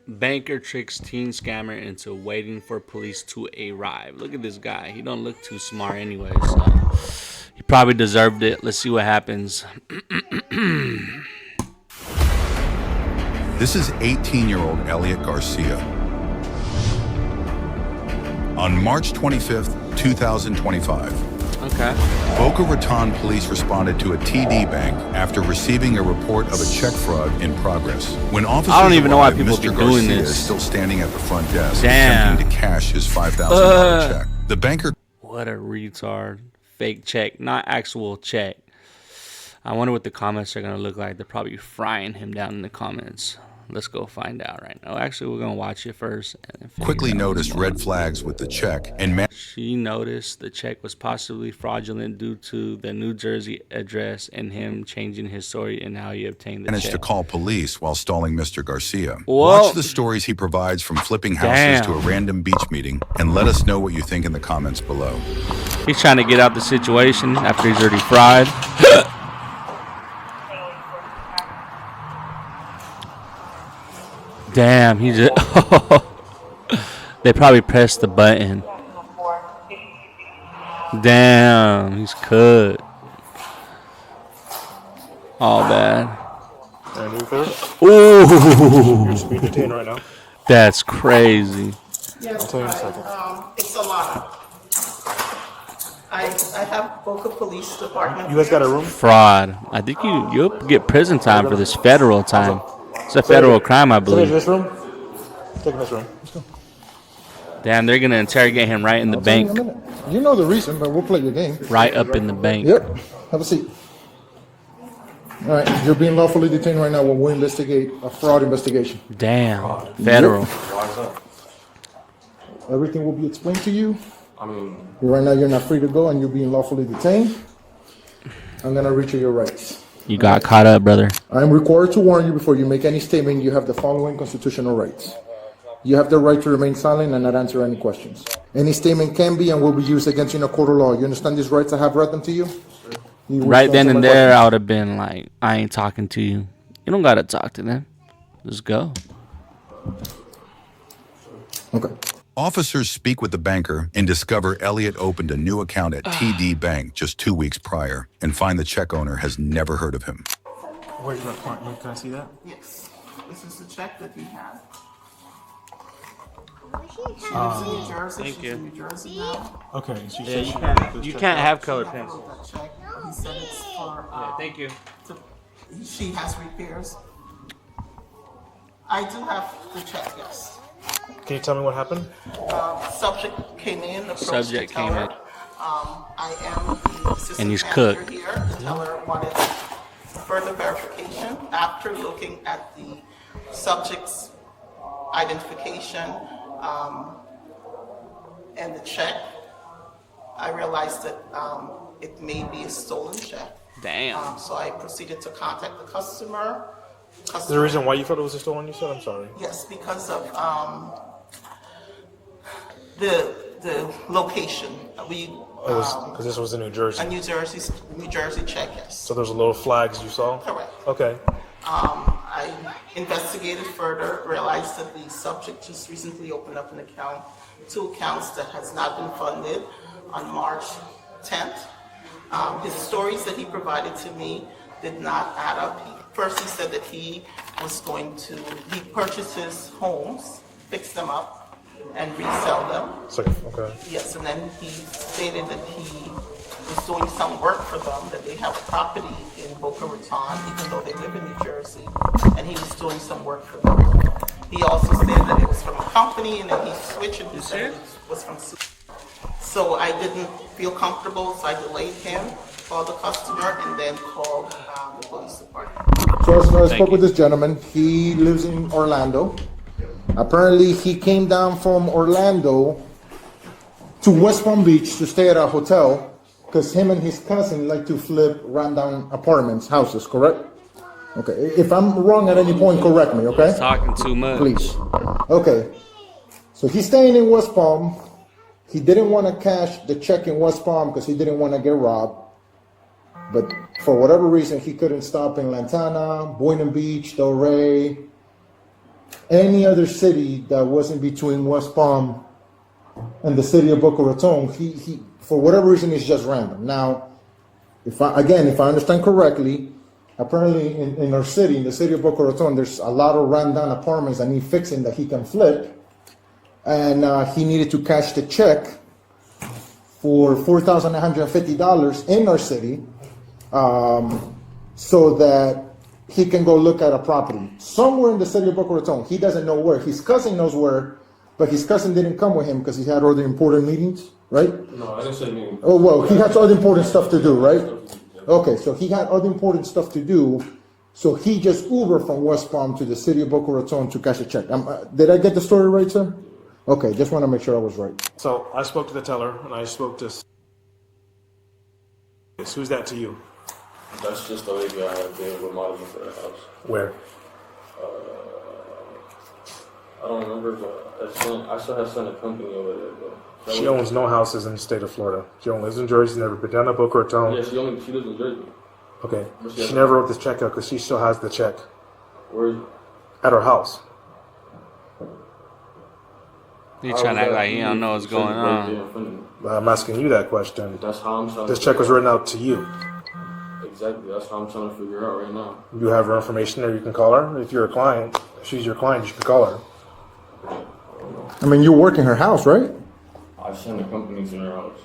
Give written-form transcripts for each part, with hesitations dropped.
Banker tricks teen scammer into waiting for police to arrive. Look at this guy. He don't look too smart anyway, so he probably deserved it. Let's see what happens. This is 18-year-old Elliot Garcia. On March 25th, 2025, Okay. Boca Raton police responded to a TD bank after receiving a report of a check fraud in progress. When officers I don't even know why people Mr. be doing Garcia this. is still standing at the front desk, Damn. attempting to cash his $5,000 check. The banker What a retard. Fake check, not actual check. I wonder what the comments are going to look like. They're probably frying him down in the comments. Let's go find out right now. Actually, we're going to watch it first. And quickly noticed red flags with the check and She noticed the check was possibly fraudulent due to the New Jersey address and him changing his story and how he obtained the managed check. to call police while stalling Mr. Garcia. Whoa. Watch the stories he provides from flipping houses to a random beach meeting and let us know what you think in the comments below. He's trying to get out the situation after he's already fried. Damn, he just... They probably pressed the button. Damn, he's cut. All bad. Ooh, You're speed detained right now. that's crazy. I'll tell you in a second. It's a lot. I have Boca Police Department. You guys got a room? Fraud. I think you'll get prison time for this federal time. It's a federal crime, I Somebody in believe. this room? Take in this room. Let's go. Damn, they're gonna interrogate him right in the bank, You know the reason, but we'll play your game. right up in the bank. Yep. Have a seat. All right, you're being lawfully detained right now while we investigate a fraud investigation. Damn, federal. Everything will be explained to you. Right now, you're not free to go, and you're being lawfully detained. I'm gonna reach your rights. You got caught up, brother. I am required to warn you before you make any statement. You have the following constitutional rights. You have the right to remain silent and not answer any questions. Any statement can be and will be used against you in a court of law. You understand these rights? I have read them to you. You Right wish to then answer and my there, questions? I would have been like, I ain't talking to you. You don't gotta talk to them. Just go. Okay. Officers speak with the banker and discover Elliot opened a new account at TD Bank just 2 weeks prior and find the check owner has never heard of him. Where's your apartment? Can I see that? Yes, this is the check that he had. She lives in New Jersey. thank She's you. in New Jersey now. Okay. She Yeah, said you she can't. got this You check can't out. have colored He pencils. wrote that check. He said it's for. Thank you. She has repairs. I do have the check. Yes. Can you tell me what happened? Subject came in. approached Subject the came teller. in. I am the assistant And he's manager cooked. here. The teller wanted further verification after looking at the subject's identification and the check. I realized that it may be a stolen check. Damn. So I proceeded to contact the customer. Is there a reason why you thought it was a stolen? You said, I'm sorry. Yes, because of the location. We It was because this was in New Jersey. a New Jersey check. Yes. So there's a little flags you saw? Correct. Okay. I investigated further, realized that the subject just recently opened up an account, 2 accounts that has not been funded on March 10th. His stories that he provided to me did not add up. First, he said that he purchases homes, fix them up, and resell them. Second. Okay. Yes, and then he stated that he was doing some work for them, that they have property in Boca Raton, even though they live in New Jersey, and he was doing some work for them. He also said that it was from a company, and then he switched it and said it was from. So I didn't feel comfortable, so I delayed him, called the customer, and then called the police department. So I spoke with this gentleman. He lives in Orlando. Apparently, he came down from Orlando to West Palm Beach to stay at a hotel because him and his cousin like to flip rundown apartments, houses, correct? Okay. If I'm wrong at any point, correct me, okay? Talking too much. Please. Okay. So he's staying in West Palm. He didn't want to cash the check in West Palm because he didn't want to get robbed. But for whatever reason, he couldn't stop in Lantana, Boynton Beach, Delray, any other city that wasn't between West Palm and the city of Boca Raton, he for whatever reason, it's just random. Now, if I understand correctly, apparently in our city, in the city of Boca Raton, there's a lot of rundown apartments that need fixing that he can flip, and he needed to cash the check for $4,950 in our city, so that he can go look at a property somewhere in the city of Boca Raton. He doesn't know where. His cousin knows where, but his cousin didn't come with him because he had other important meetings, right? No, I didn't say meeting. Oh, well, he has other important stuff to do, right? Okay, so he had other important stuff to do, so he just Ubered from West Palm to the city of Boca Raton to cash a check. Did I get the story right, sir? Okay, just want to make sure I was right. So I spoke to the teller, and I spoke to. Who's that to you? That's just the lady I had been remodeling for the house. Where? I don't remember, but I still have sent a company over there. But She owns no houses in the state of Florida. She only lives in Jersey. Never been down to Boca Raton. Yeah, she lives in Jersey. Okay. She never wrote this check out because she still has the check Where is it? at her house. He trying to act like he don't know what's going on. I'm asking you that question. That's how I'm trying. This check was written out to you. Exactly. That's how I'm trying to figure out right now. You have her information there. You can call her. If you're a client, if she's your client, you can call her. I mean, you work in her house, right? I sent a company to their house.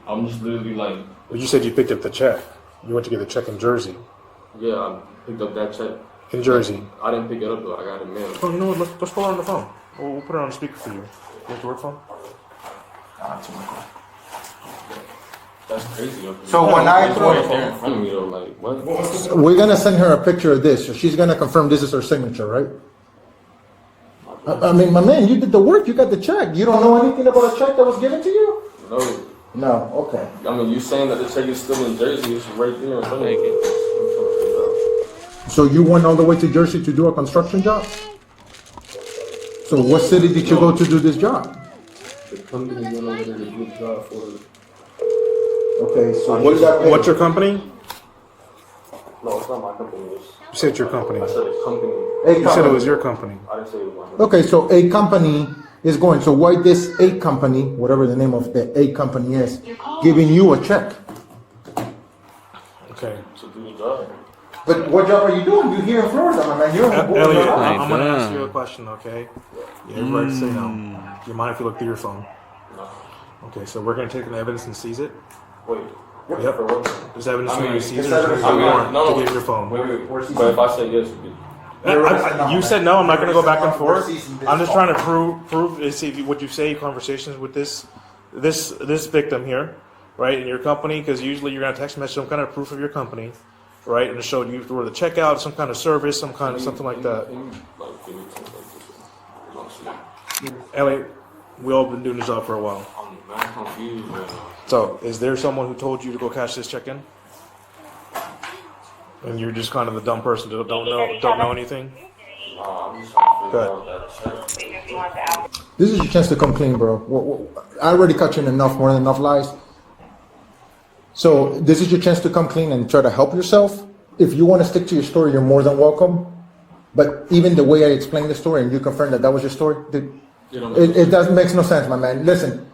I'm just literally like, But you said you picked up the check. You went to get the check in Jersey. yeah, I picked up that check. In Jersey. I didn't pick it up though. I got it mailed. Oh, you know what? Let's call her on the phone. We'll put her on the speaker for you. You have the work phone? That's crazy. So when I It's right there in front of me though, like what? We're gonna send her a picture of this, so she's gonna confirm this is her signature, right? I mean, my man, you did the work. You got the check. You don't know anything about a check that was given to you? No. No. Okay. I mean, you saying that the check is still in Jersey? It's right there in front of Thank me. So you went all the way to Jersey to do a construction job? So what city did you go to do this job? The company went over there to do a job for it. Okay, so what got paid? What's your company? No, it's not my company. You said your company. I said the company. You said it was your company. I didn't say it was my company. Okay, so a company is going. So why this a company, whatever the name of the a company is, giving you a check? Okay. To do the job. But what job are you doing? You're here in Florida, my man. You're in Elliot, Florida. I'm going to ask you a question, okay? Yeah, everybody say no. Do you mind if you look through your phone? No. Okay, so we're going to take an evidence and seize it. Wait. Yep. For what? There's evidence I for mean, you to seize it. it's There's evidence- a I mean, warrant no, to no. get in your phone. Wait. But if I say yes, it'd be. You said no. I'm not going to go back and forth. I'm just trying to prove see what you say. Conversations with this victim here, right? In your company, because usually you're going to text message some kind of proof of your company, right? And it showed you where the checkout, some kind of service, some kind of something like that. Like, give me something. Elliot, we all been doing this job for a while. I'm mad confused right now. So, is there someone who told you to go cash this check in? And you're just kind of the dumb person that don't know anything? Nah, I'm just trying to figure Good. out that check. This is your chance to come clean, bro. I already cut you in more than enough lies. So this is your chance to come clean and try to help yourself. If you want to stick to your story, you're more than welcome. But even the way I explained the story and you confirmed that was your story, it doesn't makes no sense, my man. Listen,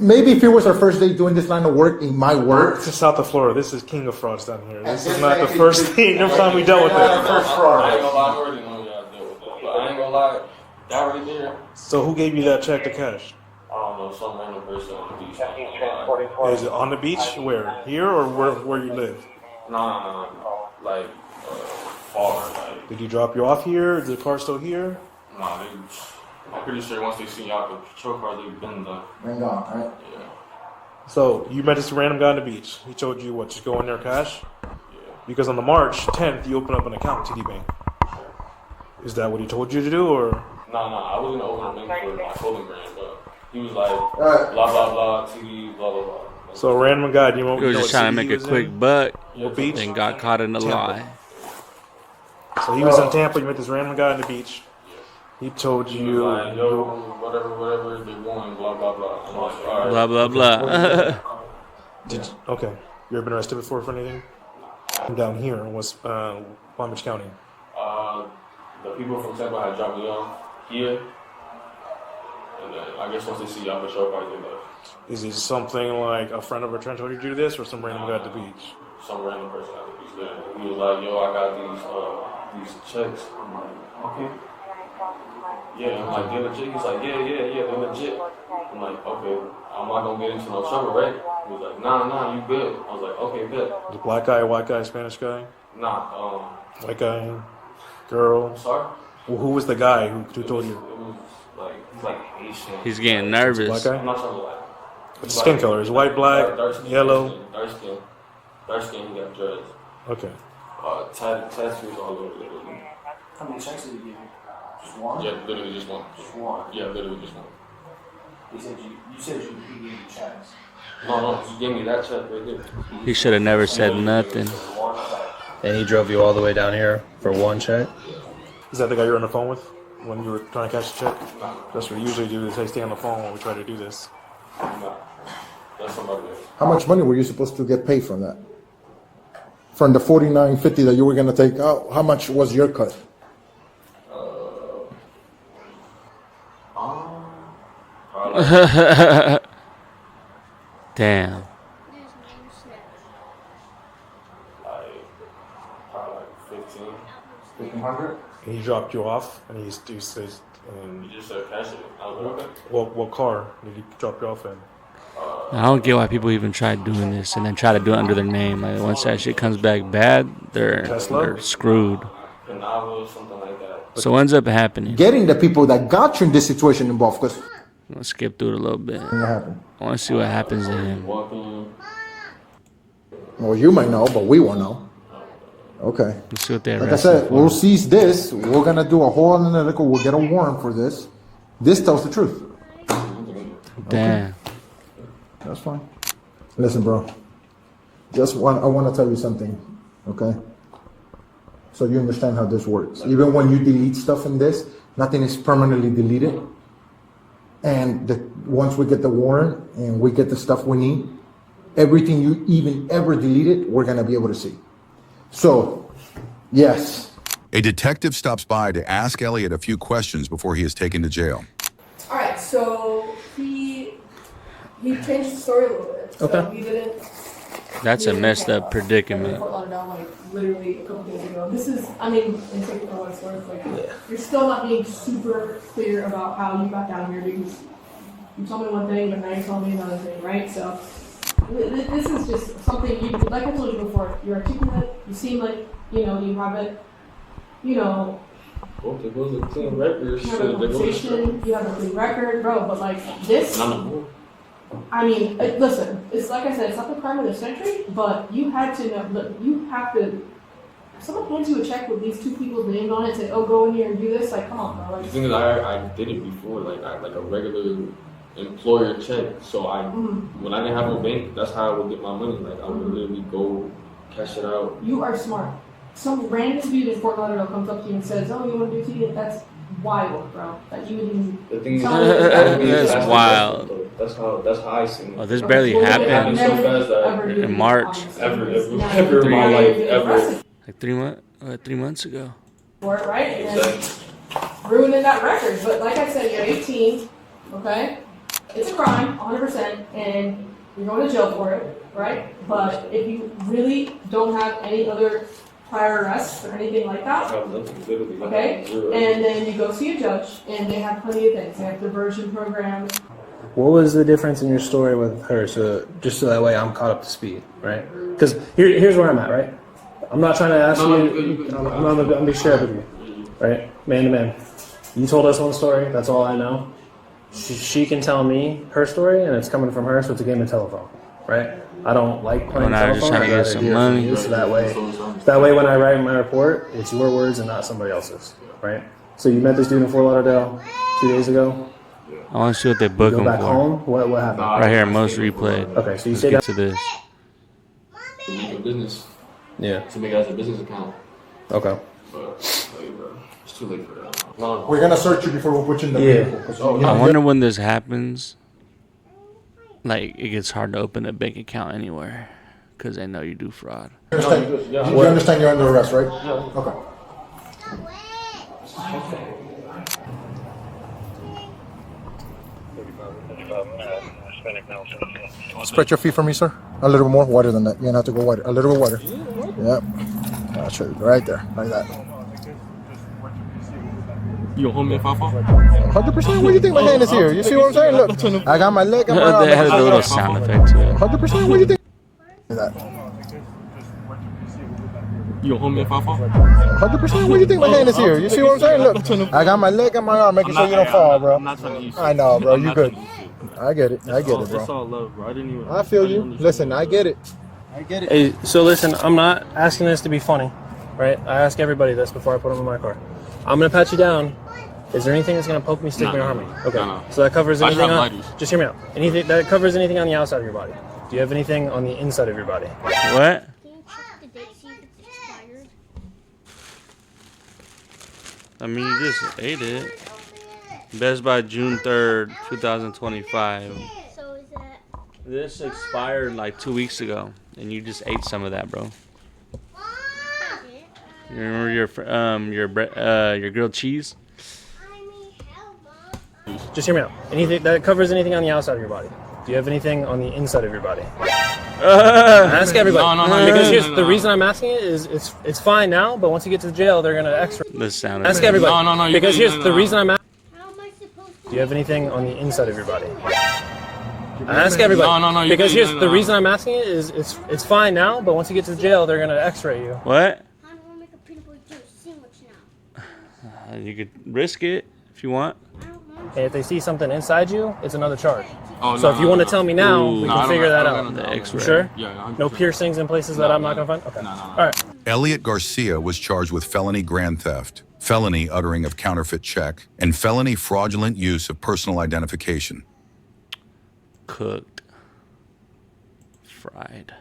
maybe if it was our first day doing this line of work, it might work. This is South of Florida. This is king of frauds down here. This is not the first time we dealt with it. I ain't gonna lie, I already know y'all deal with that. But I ain't gonna lie, that right there, So who gave you that check to cash? I don't know, some random person on the beach. I ain't gonna lie. Is it on the beach? Where? Here or where you live? Nah. Like, far. Like, Did you drop you off here? Is the car still here? nah, I'm pretty sure once they see y'all the patrol car, they've been done. Hang on, right? Yeah. So you met this random guy on the beach. He told you what? Just go in there cash? Because on the March 10th, you open up an account with TD Bank. Is that what he told you to do, or? Nah, I was gonna open a bank for my clothing brand, but he was like, Alright. blah, blah, blah, TD, blah, blah, blah. So a random guy, do you know? He was know just what trying to city make he a was quick in? buck What beach? and got caught in the Tampa. lie. So he was in Tampa. You met this random guy on the beach. He told He was you. like, yo, whatever, they want, blah, blah, blah. I'm like, all right. Blah blah blah. Okay. You ever been arrested before for anything? I'm down here in Palm Beach County. the people from Tampa had dropped me off here, and then I guess once they see y'all for sure, probably they left. Is it something like a friend of a friend told you to do this, or some random guy at the beach? Some random person at the beach there. He was like, "Yo, I got these checks." I'm like, "Okay." Yeah, I'm like, "They're legit." He's like, "Yeah, they're legit." I'm like, "Okay, I'm not gonna get into no trouble, right?" He was like, "Nah, you good." I was like, "Okay, good." The black guy, white guy, Spanish guy, Nah, white guy, girl. sorry. Well, who was the guy who told you? It was like he's like Haitian. He's getting nervous. Black I'm guy. not trying to lie. What's the skin color? Is white, black, Dark skin, yellow? dark skin. Dark skin. He got dreads. Okay. Tattoos all over literally. How many checks did he give you? Just one? Yeah, literally just one. Just one. Yeah, literally just one. He said you he gave you checks. No, he gave me that check right there. He should have never said nothing. One check. And he drove you all the way down here for one check? Is that the guy you're on the phone with when you were trying to cash the check? That's what we usually do. Is I stay on the phone when we try to do this. Nah, that's somebody else. How much money were you supposed to get paid from that? From the $49.50 that you were gonna take out, how much was your cut? Damn. Like, probably like 15. 1,500? And he dropped you off, and he says, and He just said cash it. I was like, okay. what car did he drop you off in? I don't get why people even try doing this and then try to do it under their name. Like once that shit comes back bad, they're screwed. Canava, something like that. So what ends up happening? Getting the people that got you in this situation involved, because Let's skip through it a little bit. what happened? I want to see what happens to him. Walking. Well, you might know, but we won't know. Okay. Let's see what they Like I arrest said, him we'll for. seize this. We're gonna do a whole analytical. We'll get a warrant for this. This tells the truth. Damn. That's fine. Listen, bro. I want to tell you something, okay? So you understand how this works. Even when you delete stuff in this, nothing is permanently deleted. And once we get the warrant and we get the stuff we need, everything you even ever deleted, we're gonna be able to see. So, yes. A detective stops by to ask Elliot a few questions before he is taken to jail. All right, so he changed the story a little bit. So Okay. he didn't. That's a messed up predicament. Fort Lauderdale, like literally a couple days ago. This is, I mean, and take it for what it's worth. Like, you're still not being super clear about how you got down here because you told me one thing, but now you're telling me another thing, right? So this is just something you, like I told you before. You're articulate. You seem like you have it. Oh, there goes a clean record. You have a Shit, there goes a conversation. You have a clean record, bro. But like this. I mean, listen, it's like I said, it's not the crime of the century, but you had to know, look, you have to, if someone hands you a check with these two people's names on it and say, oh, go in here and do this, like, come on, bro. The Like, thing is, I did it before, like a regular employer check. So when I didn't have a bank, that's how I would get my money. Like I would literally go cash it out. you are smart. Some random dude in Fort Lauderdale comes up to you and says, oh, you want to do TD? That's wild, bro. That you would even The thing is, tell me That's wild. That's how I seen Oh, it. this barely Well, happened. happened so never, fast that ever did in it, March. honestly. Ever It's in never my life, been ever. impressive Like 3 months ago. for it, right? And then ruining that record. But like I said, you're 18, okay? It's a crime, 100%, and you're going to jail for it, right? But if you really don't have any other prior arrests or anything like I that, have nothing, literally. I okay? have zero. And then you go see a judge, and they have plenty of things. They have diversion programs. What was the difference in your story with her? So just so that way I'm caught up to speed, right? Because here's where I'm at, right? I'm not trying to ask you. I'm gonna be straight up with you, right? Man to man. You told us one story. That's all I know. She can tell me her story, and it's coming from her, so it's a game of telephone, right? I don't like playing When I was telephone. just trying to I'd get rather some hear from money. you, so that way when I write my report, it's your words and not somebody else's, right? So you met this dude in Fort Lauderdale 2 days ago. I want to see what they book Go him back for. home. What happened? Right here, most replayed. Okay, so you Let's say get that. to this. To make a business, Yeah. to make it as a business account. Okay. But like, bro, it's too late for that. No, We're gonna search you before we put you in the Yeah. vehicle. 'cause I wonder when this happens. Like it gets hard to open a bank account anywhere because they know you do fraud. you understand you're under arrest, right? Yeah. Okay. Spread your feet for me, sir. A little bit more wider than that. You're gonna have to go wider. A little bit wider. Yep. That's right. Right there. Like that. You gonna hold me if I fall? 100%. What do you think my hand is here? You see what I'm saying? Look, I got my leg and my arm. They had a little sound effect to it. 100%. What do you think? Like that. You gonna hold me if I fall? 100%. What do you think my hand is here? You see what I'm saying? Look, I got my leg and my arm, making sure you don't fall, bro. I'm not trying to use I know, bro. You good? you. I get it. I get it, It's bro. all love, bro. I didn't even. I feel you. Listen, I get it. I get it. Hey, so listen, I'm not asking this to be funny, right? I ask everybody this before I put them in my car. I'm gonna pat you down. Is there anything that's gonna poke me, stick me, or harm me? Okay. No. So that covers I just anything have on. ladies. Just hear me out. Anything that covers anything on the outside of your body. Do you have anything on the inside of your body? What? Can you check the date, see if it's expired? I mean, you just ate it. Best by June 3rd, 2025. So is that This expired like 2 weeks ago, and you just ate some of that, bro. You remember your grilled cheese? Just hear me out. Anything that covers anything on the outside of your body. Do you have anything on the inside of your body? Ask everybody. No, Because here's no. the reason I'm asking it is it's fine now, but once you get to the jail, they're gonna X-ray. This sounded. Ask everybody. No, you Because good, here's the reason I'm asking. how am I supposed to? Do you have anything on the inside of your body? Ask everybody. No, you Because good, here's no. the reason I'm asking it is it's fine now, but once you get to the jail, they're gonna X-ray you. What? I want to make a peanut butter juice sandwich now. You could risk it if you want. I don't want And if they see something inside you, it's another charge. Oh, So if you want to no. tell me now, Ooh. we No, can I figure that don't out. know. The X-ray. Sure? Yeah, No piercings in places that No, I'm not no. gonna find. Okay. No. All right. Elliot Garcia was charged with felony grand theft, felony uttering of counterfeit check, and felony fraudulent use of personal identification. Cooked. Fried.